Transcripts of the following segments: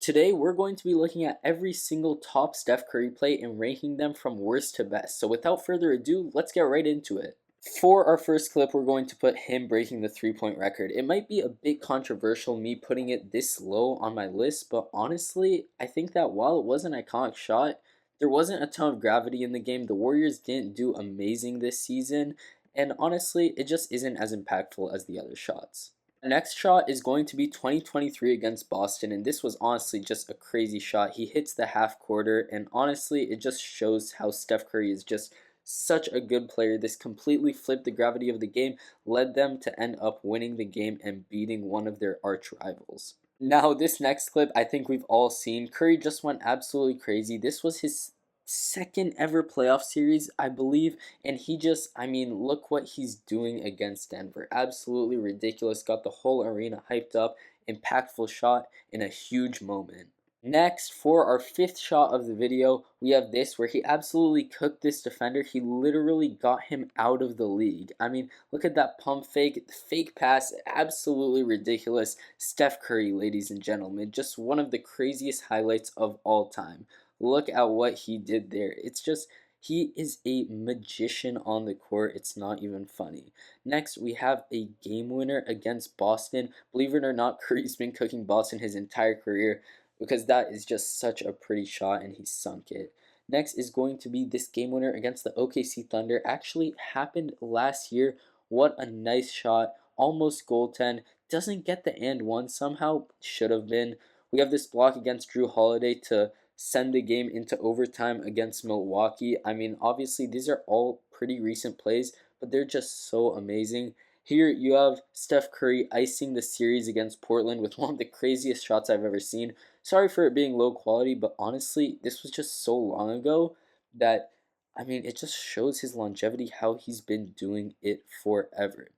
Today, we're going to be looking at every single top Steph Curry play and ranking them from worst to best. So, without further ado, let's get right into it. For our first clip, we're going to put him breaking the 3 point record. It might be a bit controversial, me putting it this low on my list, but honestly, I think that while it was an iconic shot, there wasn't a ton of gravity in the game. The Warriors didn't do amazing this season, and honestly, it just isn't as impactful as the other shots. Next shot is going to be 2023 against Boston, and this was honestly just a crazy shot. He hits the half quarter, and honestly, it just shows how Steph Curry is just such a good player. This completely flipped the gravity of the game, led them to end up winning the game and beating one of their arch rivals. Now, this next clip, I think we've all seen. Curry just went absolutely crazy. This was his second ever playoff series, I believe, and he just, I mean, look what he's doing against Denver. Absolutely ridiculous. Got the whole arena hyped up. Impactful shot in a huge moment. Next, for our fifth shot of the video, we have this where he absolutely cooked this defender. He literally got him out of the league. I mean, look at that pump fake, fake pass, absolutely ridiculous. Steph Curry, ladies and gentlemen, just one of the craziest highlights of all time. Look at what he did there. It's just, he is a magician on the court. It's not even funny. Next, we have a game winner against Boston. Believe it or not, Curry's been cooking Boston his entire career, because that is just such a pretty shot and he sunk it. Next is going to be this game winner against the OKC Thunder. Actually happened last year. What a nice shot. Almost goaltend. Doesn't get the and one somehow. Should have been. We have this block against Drew Holiday to send the game into overtime against Milwaukee. I mean, obviously, these are all pretty recent plays, but they're just so amazing. Here you have Steph Curry icing the series against Portland with one of the craziest shots I've ever seen. Sorry for it being low quality, but honestly, this was just so long ago that, I mean, it just shows his longevity, how he's been doing it forever.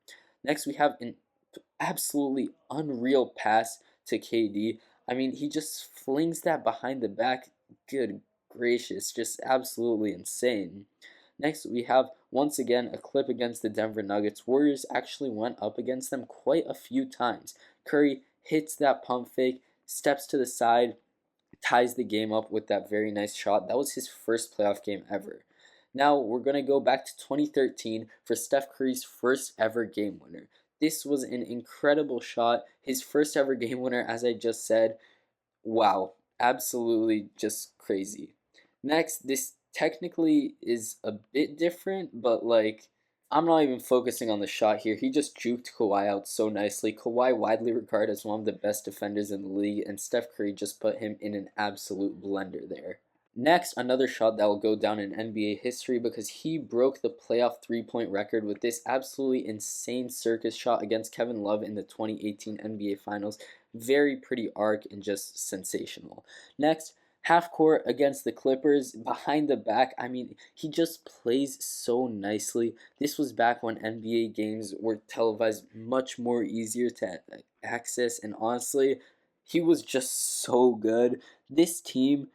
Next, we have an absolutely unreal pass to KD. I mean, he just flings that behind the back. Good gracious, just absolutely insane. Next, we have once again a clip against the Denver Nuggets. Warriors actually went up against them quite a few times. Curry hits that pump fake, steps to the side, ties the game up with that very nice shot. That was his first playoff game ever. Now we're going to go back to 2013 for Steph Curry's first ever game winner. This was an incredible shot. His first ever game winner, as I just said. Wow, absolutely just crazy. Next, this technically is a bit different, but like, I'm not even focusing on the shot here. He just juked Kawhi out so nicely. Kawhi, widely regarded as one of the best defenders in the league, and Steph Curry just put him in an absolute blender there. Next, another shot that will go down in NBA history because he broke the playoff 3 point record with this absolutely insane circus shot against Kevin Love in the 2018 NBA Finals. Very pretty arc and just sensational. Next, half court against the Clippers, behind the back. I mean, he just plays so nicely. This was back when NBA games were televised much more easier to access, and honestly, he was just so good. This team,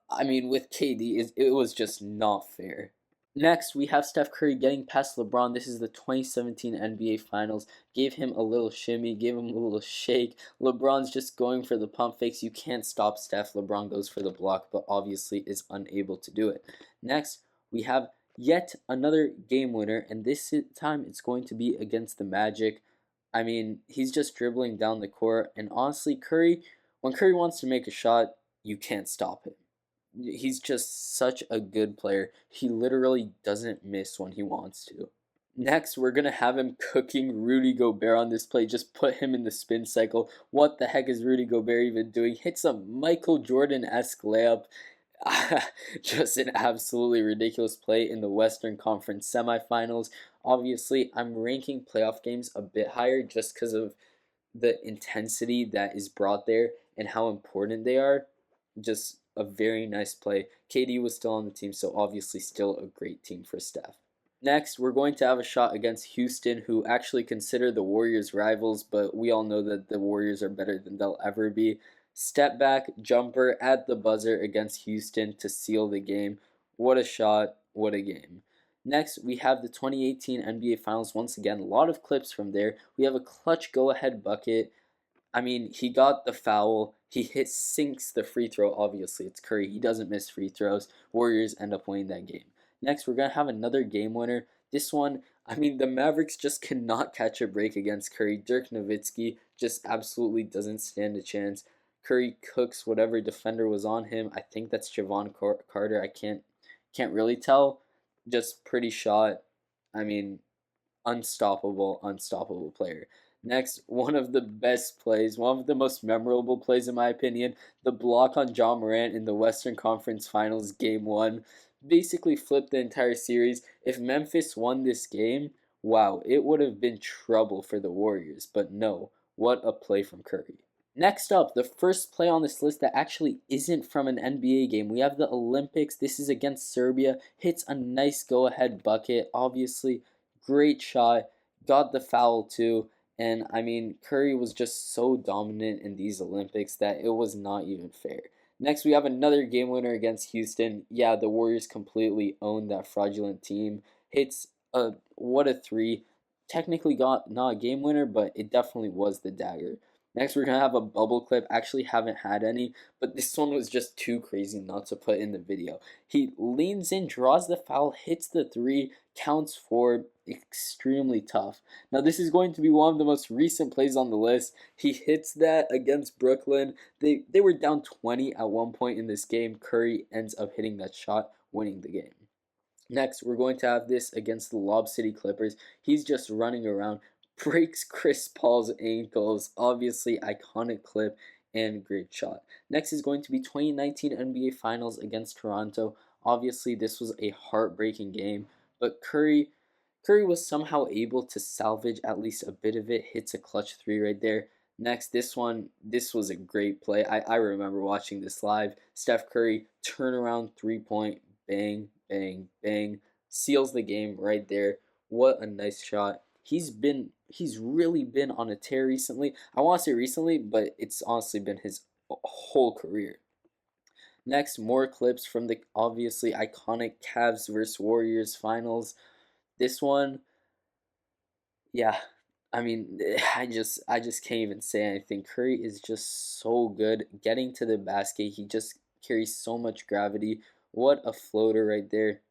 I mean, with KD, it was just not fair. Next, we have Steph Curry getting past LeBron. This is the 2017 NBA Finals. Gave him a little shimmy, gave him a little shake. LeBron's just going for the pump fakes. You can't stop Steph. LeBron goes for the block, but obviously is unable to do it. Next, we have yet another game winner, and this time it's going to be against the Magic. I mean, he's just dribbling down the court, and honestly, Curry, when Curry wants to make a shot, you can't stop him. He's just such a good player. He literally doesn't miss when he wants to. Next, we're going to have him cooking Rudy Gobert on this play. Just put him in the spin cycle. What the heck is Rudy Gobert even doing? Hits a Michael Jordan-esque layup. Just an absolutely ridiculous play in the Western Conference semifinals. Obviously, I'm ranking playoff games a bit higher just because of the intensity that is brought there and how important they are. Just a very nice play. KD was still on the team, so obviously still a great team for Steph. Next, we're going to have a shot against Houston, who actually consider the Warriors rivals, but we all know that the Warriors are better than they'll ever be. Step back jumper at the buzzer against Houston to seal the game. What a shot, what a game. Next, we have the 2018 NBA Finals once again. A lot of clips from there. We have a clutch go-ahead bucket. I mean, he got the foul. sinks the free throw. Obviously, it's Curry. He doesn't miss free throws. Warriors end up winning that game. Next, we're going to have another game winner. This one, I mean, the Mavericks just cannot catch a break against Curry. Dirk Nowitzki just absolutely doesn't stand a chance. Curry cooks whatever defender was on him. I think that's Javon Carter. I can't really tell. Just pretty shot. I mean, unstoppable player. Next, one of the best plays, one of the most memorable plays in my opinion, the block on John Morant in the Western Conference Finals Game 1 basically flipped the entire series. If Memphis won this game, wow, it would have been trouble for the Warriors, but no, what a play from Curry. Next up, the first play on this list that actually isn't from an NBA game. We have the Olympics. This is against Serbia. Hits a nice go-ahead bucket. Obviously, great shot. Got the foul too. And I mean, Curry was just so dominant in these Olympics that it was not even fair. Next, we have another game winner against Houston. Yeah, the Warriors completely owned that fraudulent team. Hits a what a three. Technically got not a game winner, but it definitely was the dagger. Next, we're gonna have a bubble clip. Actually, haven't had any, but this one was just too crazy not to put in the video. He leans in, draws the foul, hits the three, counts for. Extremely tough. Now, this is going to be one of the most recent plays on the list. He hits that against Brooklyn. They were down 20 at one point in this game. Curry ends up hitting that shot, winning the game. Next, we're going to have this against the Lob City Clippers. He's just running around, breaks Chris Paul's ankles. Obviously, iconic clip and great shot. Next is going to be 2019 NBA Finals against Toronto. Obviously, this was a heartbreaking game, but Curry was somehow able to salvage at least a bit of it. Hits a clutch three right there. Next, this was a great play. I remember watching this live. Steph Curry, turnaround 3-point, bang, bang, bang. Seals the game right there. What a nice shot. He's really been on a tear recently. I want to say recently, but it's honestly been his whole career. Next, more clips from the obviously iconic Cavs vs Warriors finals. This one, yeah, I mean, I just can't even say anything. Curry is just so good getting to the basket. He just carries so much gravity. What a floater right there.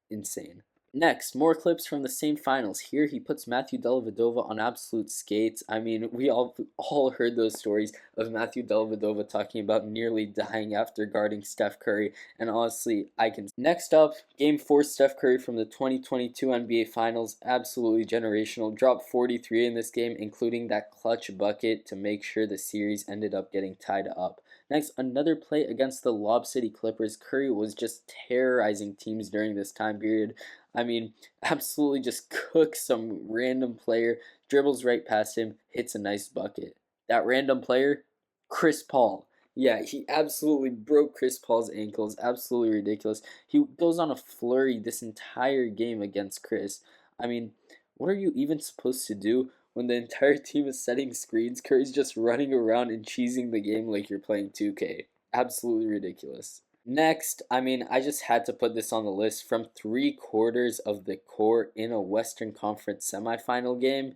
Insane. Next, more clips from the same finals. Here he puts Matthew Dellavedova on absolute skates. I mean, we all heard those stories of Matthew Dellavedova talking about nearly dying after guarding Steph Curry, and honestly, I can. Next up, Game 4 Steph Curry from the 2022 NBA Finals. Absolutely generational. Dropped 43 in this game, including that clutch bucket to make sure the series ended up getting tied up. Next, another play against the Lob City Clippers. Curry was just terrorizing teams during this time period. I mean, absolutely just cooks some random player, dribbles right past him, hits a nice bucket. That random player, Chris Paul. Yeah, he absolutely broke Chris Paul's ankles. Absolutely ridiculous. He goes on a flurry this entire game against Chris. I mean, what are you even supposed to do when the entire team is setting screens? Curry's just running around and cheesing the game like you're playing 2K. Absolutely ridiculous. Next, I mean, I just had to put this on the list. From 3/4 of the court in a Western Conference semifinal game,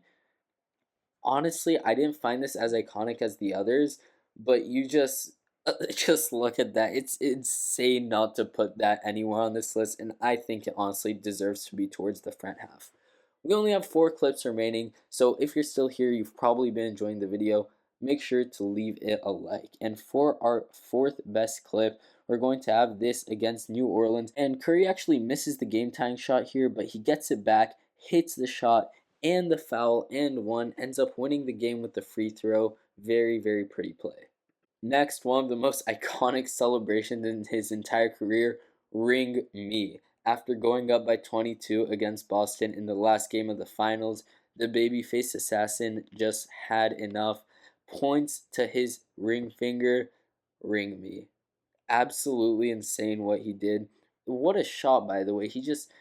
honestly, I didn't find this as iconic as the others, but you just just look at that. It's insane not to put that anywhere on this list, and I think it honestly deserves to be towards the front half. We only have 4 clips remaining, so if you're still here, you've probably been enjoying the video. Make sure to leave it a like. And for our fourth best clip, we're going to have this against New Orleans. And Curry actually misses the game tying shot here, but he gets it back, hits the shot, and the foul, and one, ends up winning the game with the free throw. Very, very pretty play. Next, one of the most iconic celebrations in his entire career, Ring Me. After going up by 22 against Boston in the last game of the finals, the babyface assassin just had enough. Points to his ring finger, ring me. Absolutely insane what he did. What a shot, by the way. He just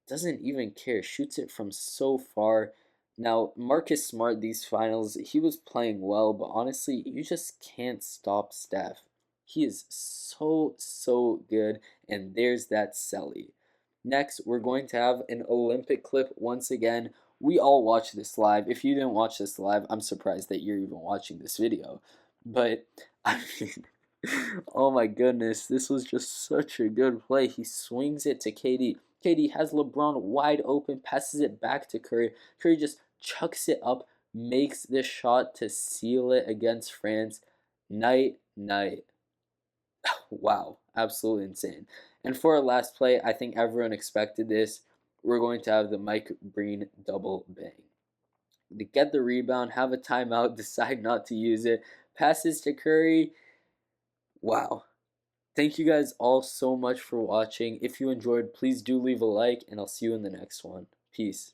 doesn't even care. Shoots it from so far. Now, Marcus Smart, these finals, he was playing well, but honestly, you just can't stop Steph. He is so good, and there's that Selly. Next, we're going to have an Olympic clip once again. We all watched this live. If you didn't watch this live, I'm surprised that you're even watching this video. But I mean, oh my goodness, this was just such a good play. He swings it to KD. KD has LeBron wide open, passes it back to Curry. Curry just chucks it up, makes this shot to seal it against France. Night, night. Wow, absolutely insane. And for our last play, I think everyone expected this. We're going to have the Mike Breen double bang. To get the rebound, have a timeout, decide not to use it, passes to Curry. Wow. Thank you guys all so much for watching. If you enjoyed, please do leave a like, and I'll see you in the next one. Peace.